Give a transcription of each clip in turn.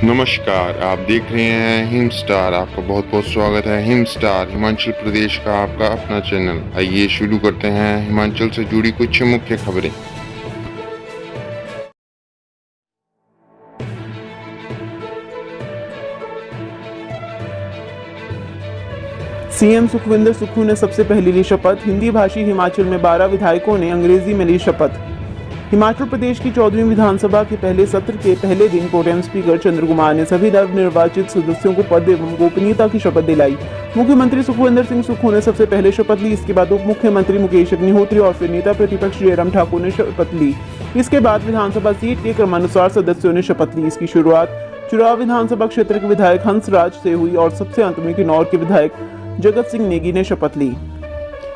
नमस्कार, आप देख रहे हैं हिम स्टार। आपका बहुत बहुत स्वागत है। हिम स्टार हिमाचल प्रदेश का आपका अपना चैनल। आइए शुरू करते हैं हिमाचल से जुड़ी कुछ मुख्य खबरें। सीएम सुखविंदर सुक्खू ने सबसे पहले ली शपथ। हिंदी भाषी हिमाचल में 12 विधायकों ने अंग्रेजी में ली शपथ। हिमाचल प्रदेश की 14वीं विधानसभा के पहले सत्र के पहले दिन प्रोटेम स्पीकर चंद्र कुमार ने सभी नवनिर्वाचित सदस्यों को पद एवं गोपनीयता की शपथ दिलाई। मुख्यमंत्री सुखविंदर सिंह सुक्खू ने सबसे पहले शपथ ली। इसके बाद उप मुख्यमंत्री मुकेश अग्निहोत्री और फिर नेता प्रतिपक्ष जयराम ठाकुर ने शपथ ली। इसके बाद विधानसभा सीट के क्रमानुसार सदस्यों ने शपथ ली। इसकी शुरुआत चुराव विधानसभा क्षेत्र के विधायक हंसराज से हुई और सबसे अंत में किन्नौर के विधायक जगत सिंह नेगी ने शपथ ली।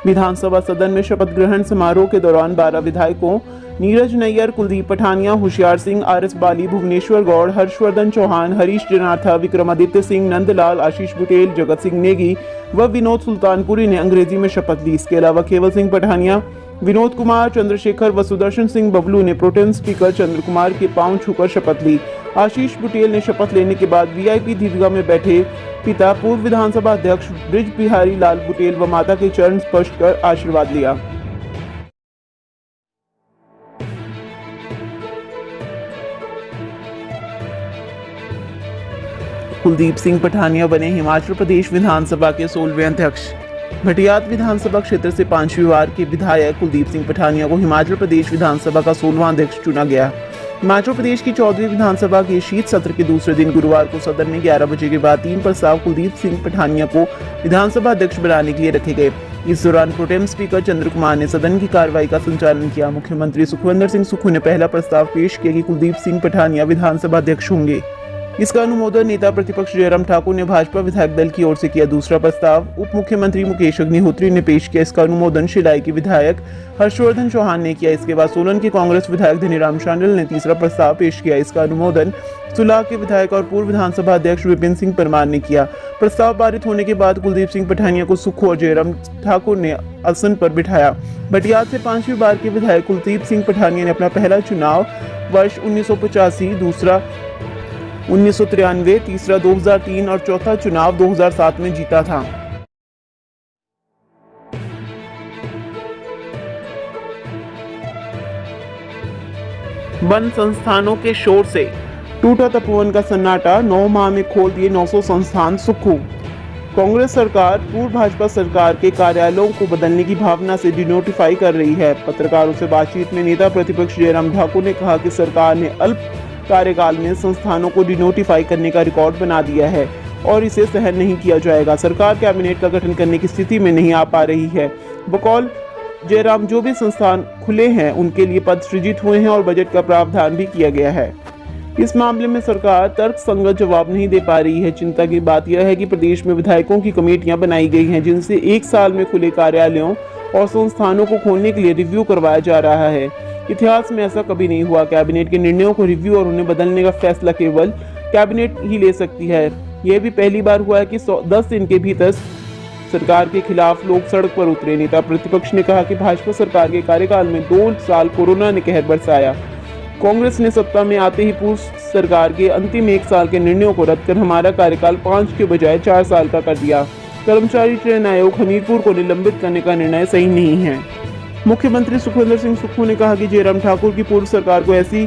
विधानसभा सदन में शपथ ग्रहण समारोह के दौरान 12 विधायकों नीरज नैयर, कुलदीप पठानिया, होशियार सिंह, आरएस बाली, भुवनेश्वर गौड़, हर्षवर्धन चौहान, हरीश जनार्था, विक्रमादित्य सिंह, नंदलाल, आशीष बुटेल, जगत सिंह नेगी व विनोद सुल्तानपुरी ने अंग्रेजी में शपथ ली। इसके अलावा केवल सिंह पठानिया, विनोद कुमार, चंद्रशेखर व सुदर्शन सिंह बबलू ने प्रोटेम स्पीकर चंद्र कुमार के पांव छूकर शपथ ली। आशीष बुटेल ने शपथ लेने के बाद वीआईपी दीर्घा में बैठे पिता पूर्व विधानसभा अध्यक्ष ब्रिज बिहारी लाल बुटेल व माता के चरण स्पर्श कर आशीर्वाद लिया। कुलदीप सिंह पठानिया बने हिमाचल प्रदेश विधानसभा के 16वें अध्यक्ष। भटियात विधानसभा क्षेत्र से 5वीं बार के विधायक कुलदीप सिंह पठानिया को हिमाचल प्रदेश विधानसभा का 16वां अध्यक्ष चुना गया। हिमाचल प्रदेश की 14वीं विधानसभा के शीत सत्र के दूसरे दिन गुरुवार को सदन में 11 बजे के बाद 3 प्रस्ताव कुलदीप सिंह पठानिया को विधानसभा अध्यक्ष बनाने के लिए रखे गए। इस दौरान प्रोटेम स्पीकर चंद्र कुमार ने सदन की कार्रवाई का संचालन किया। मुख्यमंत्री सुखविंदर सिंह सुक्खू ने पहला प्रस्ताव पेश किया कि कुलदीप सिंह पठानिया विधानसभा अध्यक्ष होंगे। इसका अनुमोदन नेता प्रतिपक्ष जयराम ठाकुर ने भाजपा विधायक दल की ओर से किया। दूसरा प्रस्ताव उप मुख्यमंत्री मुकेश अग्निहोत्री ने पेश किया। इसका अनुमोदन शिलाई के विधायक हर्षवर्धन चौहान ने किया। इसके बाद सोलन के कांग्रेस विधायक धनीराम शांडिल ने तीसरा प्रस्ताव पेश किया। इसका अनुमोदन सुलाह के विधायक और पूर्व विधानसभा अध्यक्ष विपिन सिंह परमार ने किया। प्रस्ताव पारित होने के बाद कुलदीप सिंह पठानिया को सुक्खू और जयराम ठाकुर ने आसन पर बिठाया। भटियात से 5वीं बार के विधायक कुलदीप सिंह पठानिया ने अपना पहला चुनाव वर्ष 1985, दूसरा 1993, तीसरा 2003 और चौथा चुनाव 2007 में जीता था। वन संस्थानों के शोर से टूटा तपोवन का सन्नाटा, 9 माह में खोल दिए 900 संस्थान। सुक्खू। कांग्रेस सरकार पूर्व भाजपा सरकार के कार्यालयों को बदलने की भावना से डिनोटिफाई कर रही है। पत्रकारों से बातचीत में नेता प्रतिपक्ष जयराम ठाकुर ने कहा कि सरकार ने अल्प कार्यकाल में संस्थानों को डिनोटिफाई करने का रिकॉर्ड बना दिया है और इसे सहन नहीं किया जाएगा। सरकार कैबिनेट का गठन करने की स्थिति में नहीं आ पा रही है। बकौल जयराम, जो भी संस्थान खुले हैं उनके लिए पद सृजित हुए हैं और बजट का प्रावधान भी किया गया है। इस मामले में सरकार तर्कसंगत जवाब नहीं दे पा रही है। चिंता की बात यह है कि प्रदेश में विधायकों की कमेटियां बनाई गई हैं जिनसे 1 साल में खुले कार्यालयों और संस्थानों को खोलने के लिए रिव्यू करवाया जा रहा है। इतिहास में ऐसा कभी नहीं हुआ। कैबिनेट के निर्णयों को रिव्यू और उन्हें बदलने का फैसला केवल कैबिनेट ही ले सकती है। यह भी पहली बार हुआ है कि 10 दिन के भीतर सरकार के खिलाफ लोग सड़क पर उतरे। नेता प्रतिपक्ष ने कहा कि भाजपा सरकार के कार्यकाल में 2 साल कोरोना ने कहर बरसाया। कांग्रेस ने सत्ता में आते ही पूर्व सरकार के अंतिम 1 साल के निर्णयों को रद्द कर हमारा कार्यकाल 5 के बजाय 4 साल का कर दिया। कर्मचारी चयन आयोग हमीरपुर को निलंबित करने का निर्णय सही नहीं है। मुख्यमंत्री सुखविंदर सिंह सुक्खू ने कहा कि जयराम ठाकुर की पूर्व सरकार को ऐसी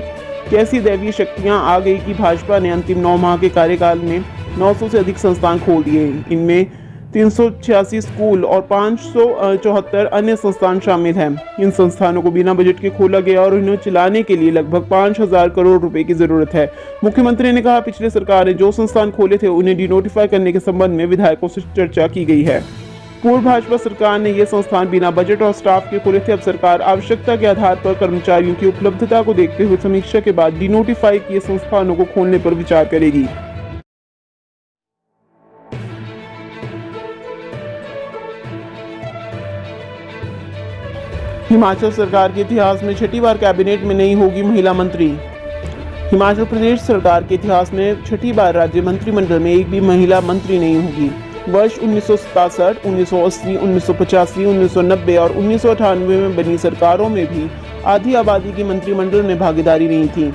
कैसी दैवीय शक्तियां आ गई कि भाजपा ने अंतिम 9 माह के कार्यकाल में 900 से अधिक संस्थान खोल दिए। इनमें 386 स्कूल और 574 अन्य संस्थान शामिल हैं। इन संस्थानों को बिना बजट के खोला गया और इन्हें चलाने के लिए लगभग 5000 करोड़ रुपए की जरूरत है। मुख्यमंत्री ने कहा, पिछले सरकार ने जो संस्थान खोले थे उन्हें डिनोटिफाई करने के संबंध में विधायकों से चर्चा की गई है। पूर्व भाजपा सरकार ने ये संस्थान बिना बजट और स्टाफ के खोले थे। अब सरकार आवश्यकता के आधार पर कर्मचारियों की उपलब्धता को देखते हुए समीक्षा के बाद डिनोटिफाई किए संस्थानों को खोलने पर विचार करेगी। हिमाचल सरकार के इतिहास में 6ठी बार कैबिनेट में नहीं होगी महिला मंत्री। हिमाचल प्रदेश सरकार के इतिहास में 6ठी बार राज्य मंत्रिमंडल में एक भी महिला मंत्री नहीं होगी। वर्ष 1967, 1980, 1985, 1990 और 1998 में बनी सरकारों में भी आधी आबादी की मंत्रिमंडल में भागीदारी नहीं थी।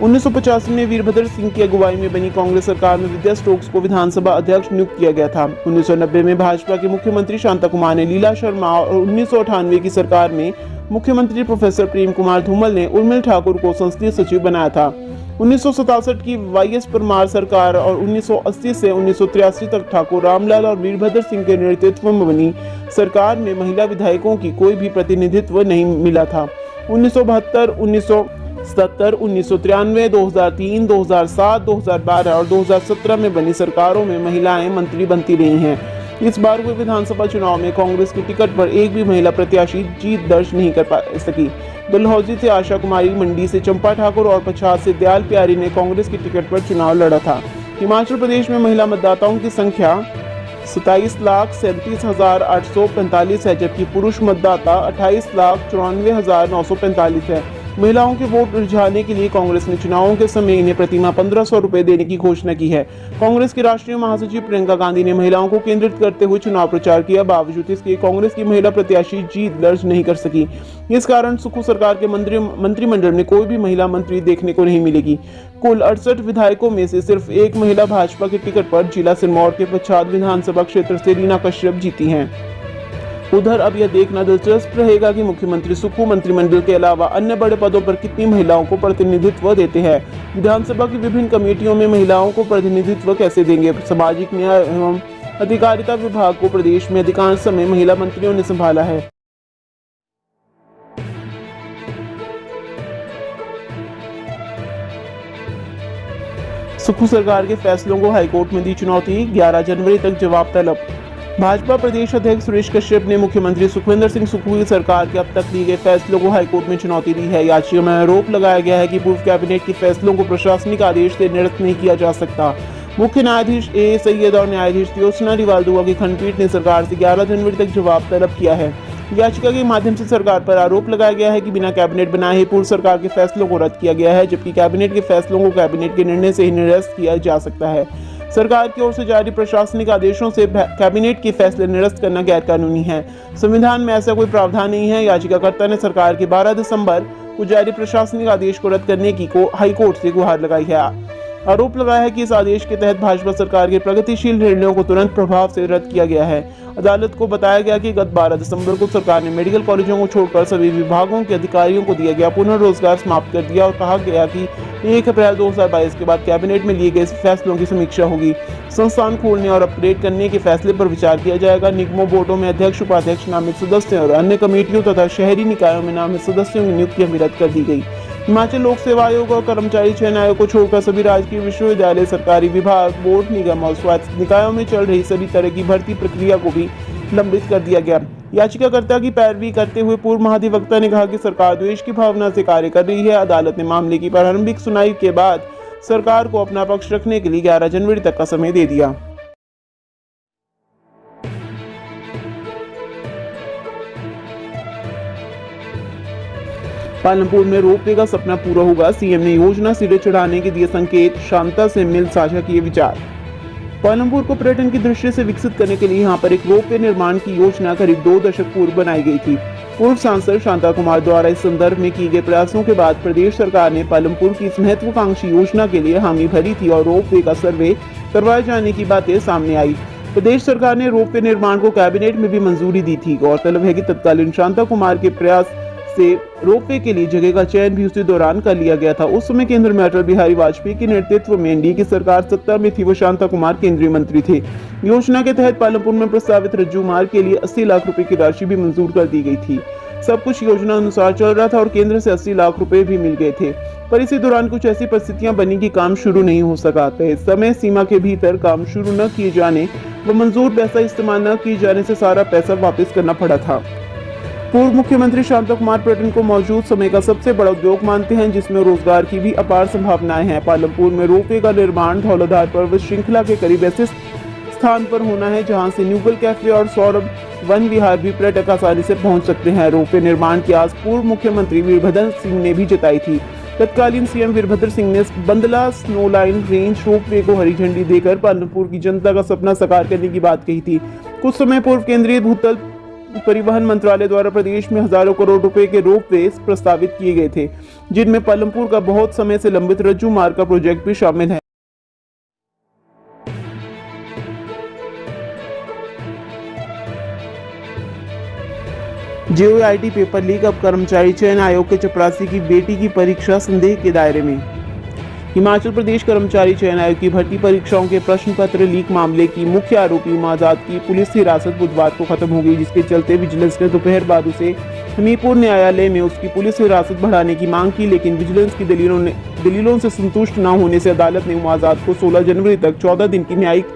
1985 में वीरभद्र सिंह की अगुवाई में बनी कांग्रेस सरकार में विद्या स्टोक्स को विधानसभा अध्यक्ष नियुक्त किया गया था। 1990 में भाजपा के मुख्यमंत्री शांता कुमार ने लीला शर्मा और 1998 की सरकार में मुख्यमंत्री प्रोफेसर प्रेम कुमार धूमल ने उर्मिल ठाकुर को संसदीय सचिव बनाया था। 1967 की वाईएस परमार सरकार और 1980 से 1983 तक ठाकुर रामलाल और वीरभद्र सिंह के नेतृत्व में बनी सरकार में महिला विधायकों की कोई भी प्रतिनिधित्व नहीं मिला था। 1972, 1970, 1993, 2003, 2007, 2012 और 2017 में बनी सरकारों में महिलाएं मंत्री बनती रही हैं। इस बार हुए विधानसभा चुनाव में कांग्रेस के टिकट पर एक भी महिला प्रत्याशी जीत दर्ज नहीं कर सकी। डलहौजी से आशा कुमारी, मंडी से चंपा ठाकुर और पछाड़ से दयाल प्यारी ने कांग्रेस के टिकट पर चुनाव लड़ा था। हिमाचल प्रदेश में महिला मतदाताओं की संख्या 27,37,845 है, जबकि पुरुष मतदाता 28,94,945 है। महिलाओं के वोट रिझाने के लिए कांग्रेस ने चुनावों के समय इन्हें प्रतिमाह 1500 रुपए देने की घोषणा की है। कांग्रेस की राष्ट्रीय महासचिव प्रियंका गांधी ने महिलाओं को केंद्रित करते हुए चुनाव प्रचार किया। बावजूद इसके कांग्रेस की महिला प्रत्याशी जीत दर्ज नहीं कर सकी। इस कारण सुक्खू सरकार के मंत्रिमंडल में कोई भी महिला मंत्री देखने को नहीं मिलेगी। कुल 68 विधायकों में से सिर्फ एक महिला भाजपा के टिकट पर जिला सिरमौर के पच्छाद विधानसभा क्षेत्र से रीना कश्यप जीती हैं। उधर अब यह देखना दिलचस्प रहेगा कि मुख्यमंत्री सुक्खू मंत्रिमंडल के अलावा अन्य बड़े पदों पर कितनी महिलाओं को प्रतिनिधित्व देते हैं। विधानसभा की विभिन्न कमेटियों में महिलाओं को प्रतिनिधित्व कैसे देंगे। सामाजिक न्याय एवं अधिकारिता विभाग को प्रदेश में अधिकांश समय महिला मंत्रियों ने संभाला है। सुक्खू सरकार के फैसलों को हाईकोर्ट में दी चुनौती, 11 जनवरी तक जवाब तलब। भाजपा प्रदेश अध्यक्ष सुरेश कश्यप ने मुख्यमंत्री सुखविंदर सिंह सुक्खू की सरकार के अब तक लिए गए फैसलों को हाईकोर्ट में चुनौती दी है। याचिका में आरोप लगाया गया है कि पूर्व कैबिनेट के फैसलों को प्रशासनिक आदेश से निरस्त नहीं किया जा सकता। मुख्य न्यायाधीश ए सैयद और न्यायाधीश ज्योत्सना रिवालदुआ की खंडपीठ ने सरकार से 11 जनवरी तक जवाब तलब किया है। याचिका के माध्यम से सरकार पर आरोप लगाया गया है कि बिना कैबिनेट बनाए ही पूर्व सरकार के फैसलों को रद्द किया गया है, जबकि कैबिनेट के फैसलों को कैबिनेट के निर्णय से ही निरस्त किया जा सकता है। सरकार की ओर से जारी प्रशासनिक आदेशों से कैबिनेट के फैसले निरस्त करना गैर कानूनी है। संविधान में ऐसा कोई प्रावधान नहीं है। याचिकाकर्ता ने सरकार के 12 दिसंबर को जारी प्रशासनिक आदेश को रद्द करने की हाईकोर्ट से गुहार लगाई है। आरोप लगाया है कि इस आदेश के तहत भाजपा सरकार के प्रगतिशील निर्णयों को तुरंत प्रभाव से रद्द किया गया है। अदालत को बताया गया कि गत 12 दिसंबर को सरकार ने मेडिकल कॉलेजों को छोड़कर सभी विभागों के अधिकारियों को दिया गया पुनर्रोजगार समाप्त कर दिया और कहा गया कि 1 अप्रैल 2022 के बाद कैबिनेट में लिए गए फैसलों की समीक्षा होगी। संस्थान खोलने और अपग्रेड करने के फैसले पर विचार किया जाएगा। निगमों, बोर्डों में अध्यक्ष, उपाध्यक्ष नामित सदस्य और अन्य कमेटियों तथा शहरी निकायों में नामित सदस्यों की नियुक्तियां भी रद्द कर दी गई। हिमाचल लोक सेवा आयोग और कर्मचारी चयन आयोग को छोड़कर सभी राजकीय विश्वविद्यालय, सरकारी विभाग, बोर्ड, निगम और स्वायत्त निकायों में चल रही सभी तरह की भर्ती प्रक्रिया को भी लंबित कर दिया गया। याचिकाकर्ता की पैरवी करते हुए पूर्व महाधिवक्ता ने कहा कि सरकार द्वेष की भावना से कार्य कर रही है। अदालत ने मामले की प्रारंभिक सुनवाई के बाद सरकार को अपना पक्ष रखने के लिए 11 जनवरी तक का समय दे दिया। पालमपुर में रोपवे का सपना पूरा होगा, सीएम ने योजना सिरे चढ़ाने के दिए संकेत, शांता से मिल साझा किए विचार। पालमपुर को पर्यटन की दृष्टि से विकसित करने के लिए यहां पर एक रोपवे निर्माण की योजना करीब 2 दशक पूर्व बनाई गई थी। पूर्व सांसद शांता कुमार द्वारा इस संदर्भ में किए गए प्रयासों के बाद प्रदेश सरकार ने पालमपुर की इस महत्वाकांक्षी योजना के लिए हामी भरी थी और रोपवे का सर्वे करवाए जाने की बातें सामने आई। प्रदेश सरकार ने रोपवे निर्माण को कैबिनेट में भी मंजूरी दी थी। गौरतलब है कि तत्कालीन शांता कुमार के प्रयास से रोपवे के लिए जगह का चयन भी उसी दौरान कर लिया गया था। उस समय केंद्र में अटल बिहारी वाजपेयी के नेतृत्व में एनडीए की सरकार सत्ता में थी। वो शांता कुमार केंद्रीय मंत्री थे। योजना के तहत पालमपुर में प्रस्तावित रज्जू मार्ग के लिए 80 लाख रुपए की राशि भी मंजूर कर दी गई थी। सब कुछ योजना अनुसार चल रहा था और केंद्र से 80 लाख रुपए भी मिल गए थे, पर इसी दौरान कुछ ऐसी परिस्थितियां बनी कि काम शुरू नहीं हो सका। तय समय सीमा के भीतर काम शुरू न किए जाने व मंजूर पैसा इस्तेमाल न किए जाने से सारा पैसा वापस करना पड़ा था। पूर्व मुख्यमंत्री शांता कुमार पर्यटन को मौजूद समय का सबसे बड़ा उद्योग मानते हैं, जिसमें रोजगार की भी अपार संभावनाएं हैं। पालमपुर में रोपवे का निर्माण धौलाधार पर्वत श्रृंखला के करीब ऐसे स्थान पर होना है जहां से न्यूगल कैफे और सौरभ वन विहार भी पर्यटक आसानी से पहुंच सकते हैं। रोपवे निर्माण की आस पूर्व मुख्यमंत्री वीरभद्र सिंह ने भी जताई थी। तत्कालीन सीएम वीरभद्र सिंह ने Bandla snow line range ropeway को हरी झंडी देकर पालमपुर की जनता का सपना साकार करने की बात कही थी। कुछ समय पूर्व केंद्रीय भूतल परिवहन मंत्रालय द्वारा प्रदेश में हजारों करोड़ रुपए के रोपवे प्रस्तावित किए गए थे, जिनमें पालमपुर का बहुत समय से लंबित रज्जू मार्ग का प्रोजेक्ट भी शामिल है। JOIT पेपर लीक, अब कर्मचारी चयन आयोग के चपरासी की बेटी की परीक्षा संदेह के दायरे में। हिमाचल प्रदेश कर्मचारी चयन आयोग की भर्ती परीक्षाओं के प्रश्न पत्र लीक मामले की मुख्य आरोपी उमा आजाद की पुलिस हिरासत बुधवार को खत्म हो गई, जिसके चलते विजिलेंस ने दोपहर बाद उसे हमीरपुर न्यायालय में उसकी पुलिस हिरासत बढ़ाने की मांग की, लेकिन विजिलेंस की दलीलों से संतुष्ट न होने से अदालत ने उमा आजाद को 16 जनवरी तक 14 दिन की न्यायिक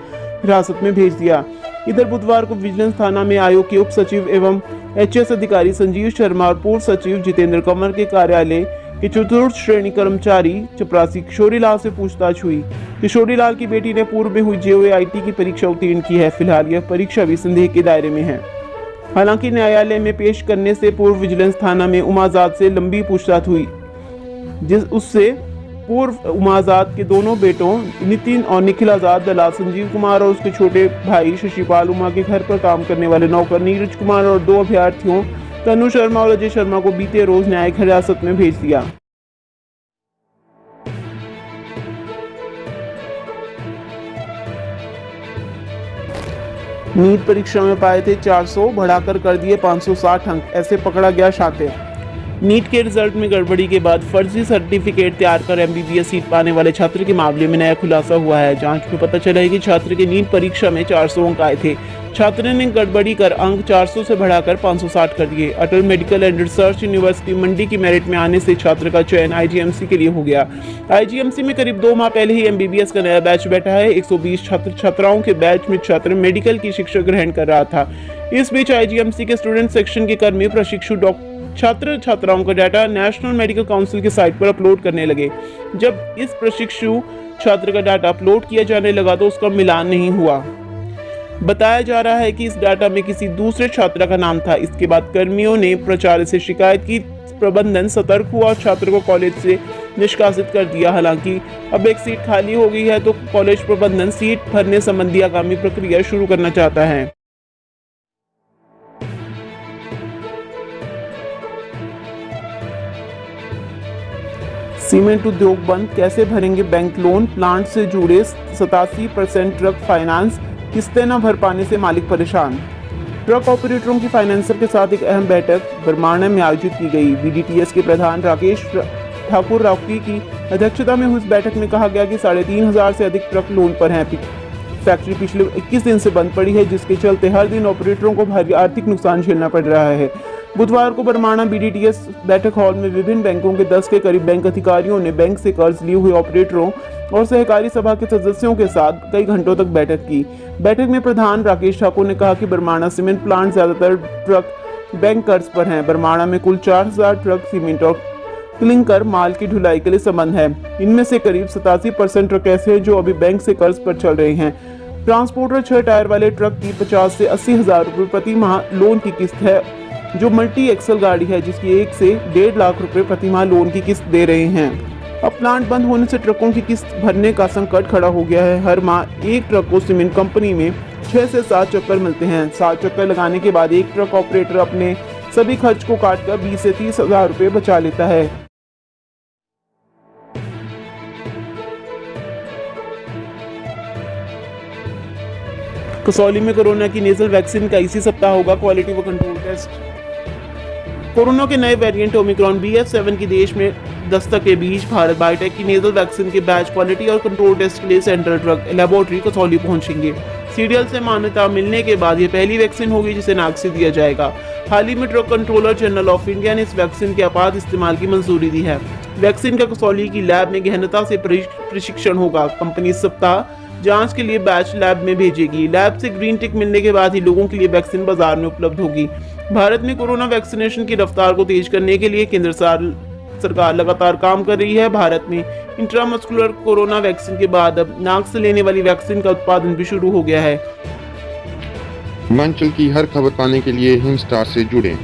हिरासत में भेज दिया। इधर बुधवार को विजिलेंस थाना में आयोग के उप सचिव एवं HS अधिकारी संजीव शर्मा और पूर्व सचिव जितेंद्र कंवर के कार्यालय के चतुर्थ श्रेणी कर्मचारी चपरासी किशोरीलाल से पूछताछ हुई। किशोरीलाल की बेटी ने पूर्व में हुई JOIT की परीक्षा उत्तीर्ण की है। फिलहाल यह परीक्षा भी संदेह के दायरे में है। हालांकि न्यायालय में पेश करने से पूर्व विजिलेंस थाना में उमा आजाद से लंबी पूछताछ हुई, उससे पूर्व उमा आजाद के दोनों बेटों नितिन और निखिल आजाद, दलाल संजीव कुमार और उसके छोटे भाई शशिपाल, उमा के घर पर काम करने वाले नौकर नीरज कुमार और 2 अभ्यर्थियों तनु शर्मा और अजय शर्मा को बीते रोज न्यायिक हिरासत में भेज दिया। नीट परीक्षा में पाए थे 400, बढ़ाकर कर दिए 560 अंक, ऐसे पकड़ा गया शातिर। नीट के रिजल्ट में गड़बड़ी के बाद फर्जी सर्टिफिकेट तैयार कर MBBS सीट पाने वाले छात्र के मामले में नया खुलासा हुआ है। जांच में पता चला है कि छात्र के नीट परीक्षा में 400 अंक आए थे। छात्र ने गड़बड़ी कर अंक 400 से बढ़ाकर 560 कर दिए। अटल मेडिकल एंड रिसर्च यूनिवर्सिटी मंडी की मेरिट में आने से छात्र का चयन IGMC के लिए हो गया। IGMC में करीब 2 माह पहले ही MBBS का नया बैच बैठा है। 120 छात्र छात्राओं के बैच में छात्र मेडिकल की शिक्षा ग्रहण कर रहा था। इस बीच IGMC के स्टूडेंट सेक्शन के कर्मी प्रशिक्षु छात्र छात्राओं का डाटा नेशनल मेडिकल काउंसिल की साइट पर अपलोड करने लगे। जब इस प्रशिक्षु छात्र का डाटा अपलोड किया जाने लगा तो उसका मिलान नहीं हुआ। बताया जा रहा है कि इस डाटा में किसी दूसरे छात्र का नाम था। इसके बाद कर्मियों ने प्राचार्य से शिकायत की। प्रबंधन सतर्क हुआ और छात्र को कॉलेज से निष्कासित कर दिया। हालांकि अब एक सीट खाली हो गई है तो कॉलेज प्रबंधन सीट भरने संबंधी आगामी प्रक्रिया शुरू करना चाहता है। सीमेंट उद्योग बंद, कैसे भरेंगे बैंक लोन? प्लांट से जुड़े 87% ट्रक फाइनेंस किस्तें न भर पाने से मालिक परेशान। ट्रक ऑपरेटरों की फाइनेंसर के साथ एक अहम बैठक बरमाणा में आयोजित की गई। BDTS के प्रधान राकेश ठाकुर रावकी की अध्यक्षता में हुई इस बैठक में कहा गया कि 3500 से अधिक ट्रक लोन पर हैं। फैक्ट्री पिछले 21 दिन से बंद पड़ी है, जिसके चलते हर दिन ऑपरेटरों को भारी आर्थिक नुकसान झेलना पड़ रहा है। बुधवार को बरमाणा BDTS बैठक हॉल में विभिन्न बैंकों के 10 के करीब बैंक अधिकारियों ने बैंक से कर्ज लिए हुए ऑपरेटरों और सहकारी सभा के सदस्यों के साथ कई घंटों तक बैठक की। बैठक में प्रधान राकेश ठाकुर ने कहा कि बरमाणा सीमेंट प्लांट ज्यादातर ट्रक बैंक कर्ज पर हैं। बरमाणा में कुल 4000 ट्रक सीमेंट और क्लिंकर माल की ढुलाई के लिए संबंध है। इनमें से करीब 87% ट्रक ऐसे हैं जो अभी बैंक से कर्ज पर चल रहे हैं। ट्रांसपोर्टर 6 टायर वाले ट्रक की 50 से 80 हजार रुपये प्रति माह लोन की किस्त है, जो मल्टी एक्सल गाड़ी है, जिसकी 1 से 1.5 लाख रुपए प्रति माह लोन की किस्त दे रहे हैं। अब प्लांट बंद होने से ट्रकों की किस्त भरने का संकट खड़ा हो गया है। हर माह एक ट्रक को सीमेंट कंपनी में 6 से 7 चक्कर मिलते हैं। 7 चक्कर लगाने के बाद एक ट्रक ऑपरेटर अपने सभी खर्च को काटकर 20 से 30 हजार रुपये बचा लेता है। कसौली में कोरोना की नेजल वैक्सीन का इसी सप्ताह होगा क्वालिटी व कंट्रोल टेस्ट। कोरोना के नए वेरिएंट ओमिक्रॉन BF.7 की देश में दस्तक के बीच भारत बायोटेक की नेजल वैक्सीन के बैच क्वालिटी और कंट्रोल टेस्ट के लिए सेंट्रल ड्रग लैबोरेटरी कसौली पहुंचेंगे। सीरियल से मान्यता मिलने के बाद ये पहली वैक्सीन होगी जिसे नाक से दिया जाएगा। हाल ही में drug controller general of India ने इस वैक्सीन के आपात इस्तेमाल की मंजूरी दी है। वैक्सीन का कसौली की लैब में गहनता से प्रशिक्षण होगा। कंपनी इस सप्ताह जांच के लिए बैच लैब में भेजेगी। लैब से ग्रीन टिक मिलने के बाद ही लोगों के लिए वैक्सीन बाजार में उपलब्ध होगी। भारत में कोरोना वैक्सीनेशन की रफ्तार को तेज करने के लिए केंद्र सरकार लगातार काम कर रही है। भारत में इंट्रामस्कुलर कोरोना वैक्सीन के बाद अब नाक से लेने वाली वैक्सीन का उत्पादन भी शुरू हो गया है। हिमाचल की हर खबर पाने के लिए हिम स्टार से जुड़ें।